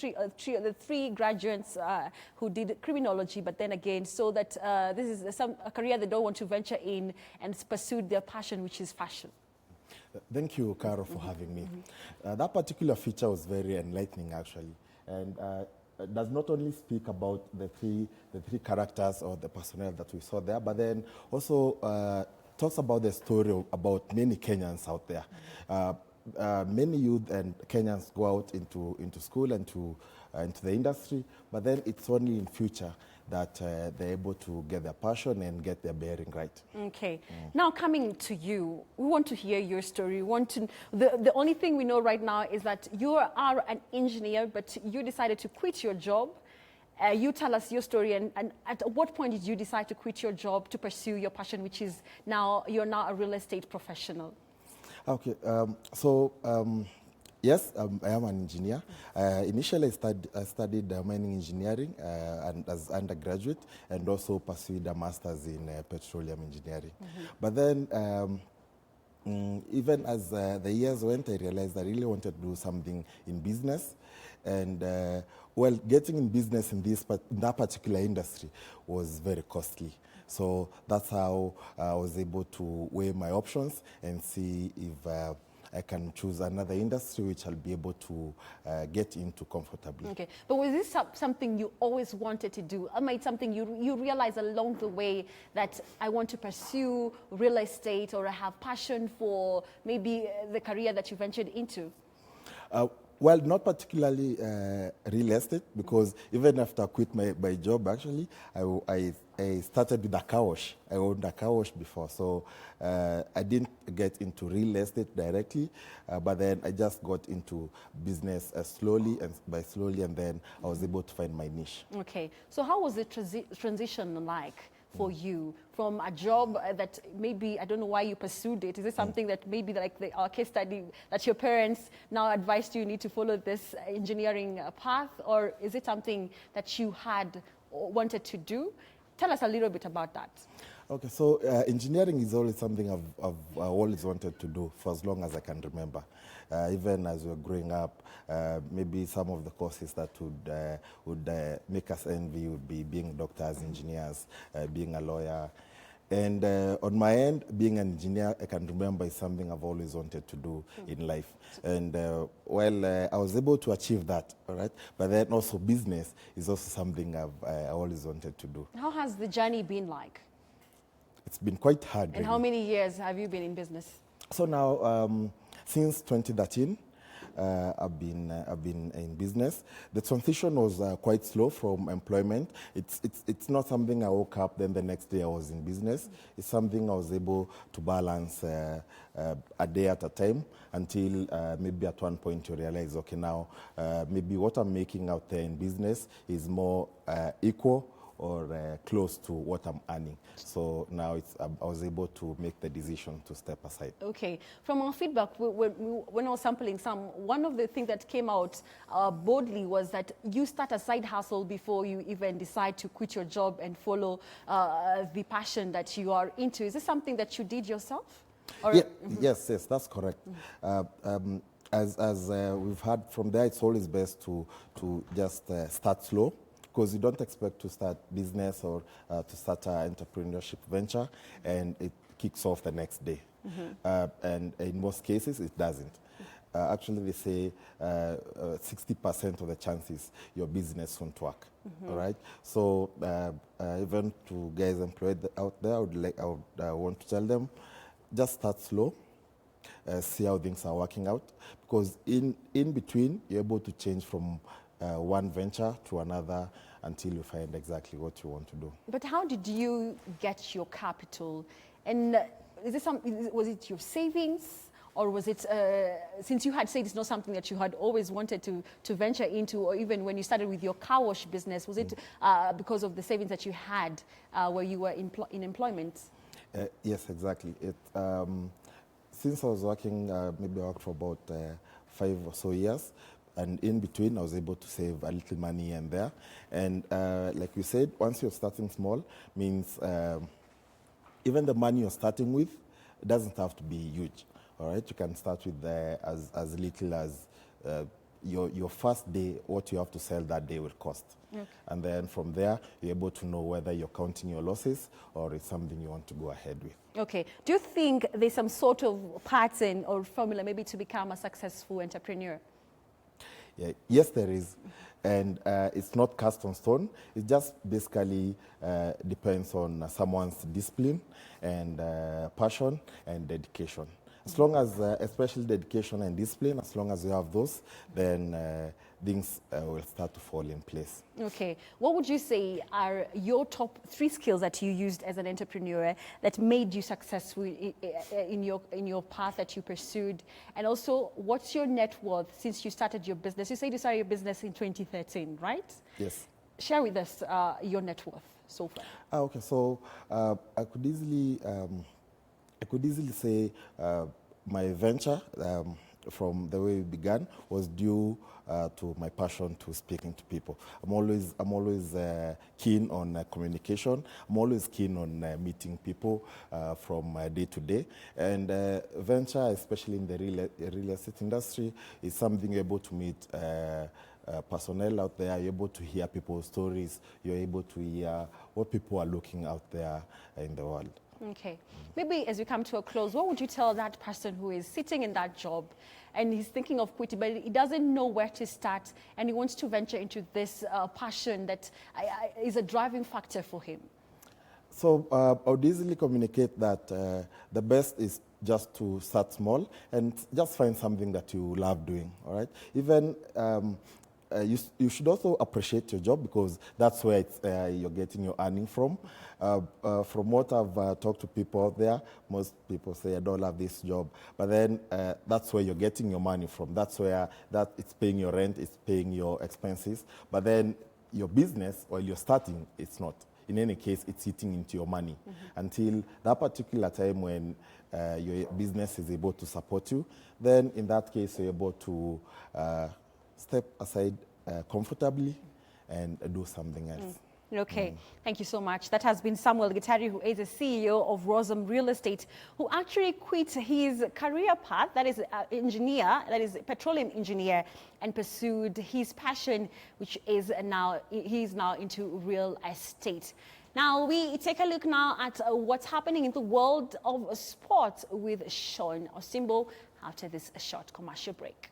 the three graduates who did criminology, but then again, so that this is a career they don't want to venture in and pursued their passion, which is fashion. Thank you, Caro, for having me. That particular feature was very enlightening, actually, and does not only speak about the three characters or the personnel that we saw there, but then also talks about the story about many Kenyans out there. Many youth and Kenyans go out into school and into the industry, but then it's only in future that they're able to get their passion and get their bearing right. Okay. Now coming to you, we want to hear your story. We want to, the only thing we know right now is that you are an engineer, but you decided to quit your job. You tell us your story, and at what point did you decide to quit your job to pursue your passion, which is now, you're now a real estate professional? Okay, yes, I am an engineer. Initially, I studied mining engineering and as undergraduate, and also pursued a master's in petroleum engineering. But then, even as the years went, I realized I really wanted to do something in business. And well, getting in business in that particular industry was very costly. So that's how I was able to weigh my options and see if I can choose another industry which I'll be able to get into comfortably. Okay, but was this something you always wanted to do? Or might something you realize along the way that I want to pursue real estate, or I have passion for maybe the career that you ventured into? Well, not particularly real estate, because even after I quit my job, actually, I started with a car wash. I owned a car wash before, so I didn't get into real estate directly, but then I just got into business slowly, and then I was able to find my niche. Okay, so how was the transition like for you from a job that maybe, I don't know why you pursued it? Is it something that maybe like our case study that your parents now advised you need to follow this engineering path, or is it something that you had wanted to do? Tell us a little bit about that. Okay, so engineering is always something I've always wanted to do for as long as I can remember. Even as we were growing up, maybe some of the courses that would make us envy would be being doctors, engineers, being a lawyer. And on my end, being an engineer, I can remember is something I've always wanted to do in life. And I was able to achieve that, all right? But then also business is also something I always wanted to do. How has the journey been like? It's been quite hard. And really. how many years have you been in business? So now, since 2013, I've been in business. The transition was quite slow from employment. It's not something I woke up, then the next day I was in business. It's something I was able to balance a day at a time, until maybe at one point you realize, okay, now maybe what I'm making out there in business is more equal or close to what I'm earning. So now I was able to make the decision to step aside. Okay. From our feedback, when I was sampling one of the things that came out boldly was that you start a side hustle before you even decide to quit your job and follow the passion that you are into. Is this something that you did yourself? Or yeah, yes, that's correct. As we've heard from there, it's always best to just start slow, because you don't expect to start business or to start an entrepreneurship venture and it kicks off the next day. And in most cases, it doesn't. Actually, they say 60% of the chances your business won't work. All right. So even to guys employed out there, I want to tell them, just start slow. See how things are working out, because in between, you're able to change from one venture to another until you find exactly what you want to do. But how did you get your capital? And was it your savings, or was it, since you had said it's not something that you had always wanted to venture into, or even when you started with your car wash business, was it because of the savings that you had where you were in employment? Yes, exactly. Since I was working, maybe I worked for about 5 or so years, and in between I was able to save a little money here and there. And like you said, once you're starting small, means even the money you're starting with, it doesn't have to be huge. All right, you can start with as little as your first day, what you have to sell that day will cost. Okay. And then from there, you're able to know whether you're counting your losses or it's something you want to go ahead with. Okay. Do you think there's some sort of pattern or formula maybe to become a successful entrepreneur? Yeah, yes, there is. And it's not cast on stone. It just basically depends on someone's discipline and passion and dedication. As long as, especially dedication and discipline, as long as you have those, then things will start to fall in place. Okay. What would you say are your top 3 skills that you used as an entrepreneur that made you successful in your path that you pursued? And also, what's your net worth since you started your business? You said you started your business in 2013, right? Yes. Share with us your net worth so far. Okay, so I could easily say my venture from the way we began was due to my passion to speaking to people. I'm always keen on communication. I'm always keen on meeting people from day to day. And venture, especially in the real estate industry, is something you're able to meet personnel out there. You're able to hear people's stories. You're able to hear what people are looking out there in the world. Okay. Maybe as we come to a close, what would you tell that person who is sitting in that job and he's thinking of quitting, but he doesn't know where to start and he wants to venture into this passion that is a driving factor for him? So I would easily communicate that the best is just to start small and just find something that you love doing, all right? Even you should also appreciate your job because that's where you're getting your earning from. From what I've talked to people out there, most people say, I don't love this job. But then that's where you're getting your money from. That's where it's paying your rent, it's paying your expenses. But then your business, while you're starting, it's not. In any case, it's eating into your money until that particular time when your business is able to support you. Then in that case, you're able to step aside comfortably and do something else. Okay, thank you so much. That has been Samuel Gitari, who is the CEO of Rosam Real Estate, who actually quit his career path, that is engineer, that is petroleum engineer, and pursued his passion, which is now, he's now into real estate. Now, we take a look now at what's happening in the world of sport with Sean Osimbo after this short commercial break.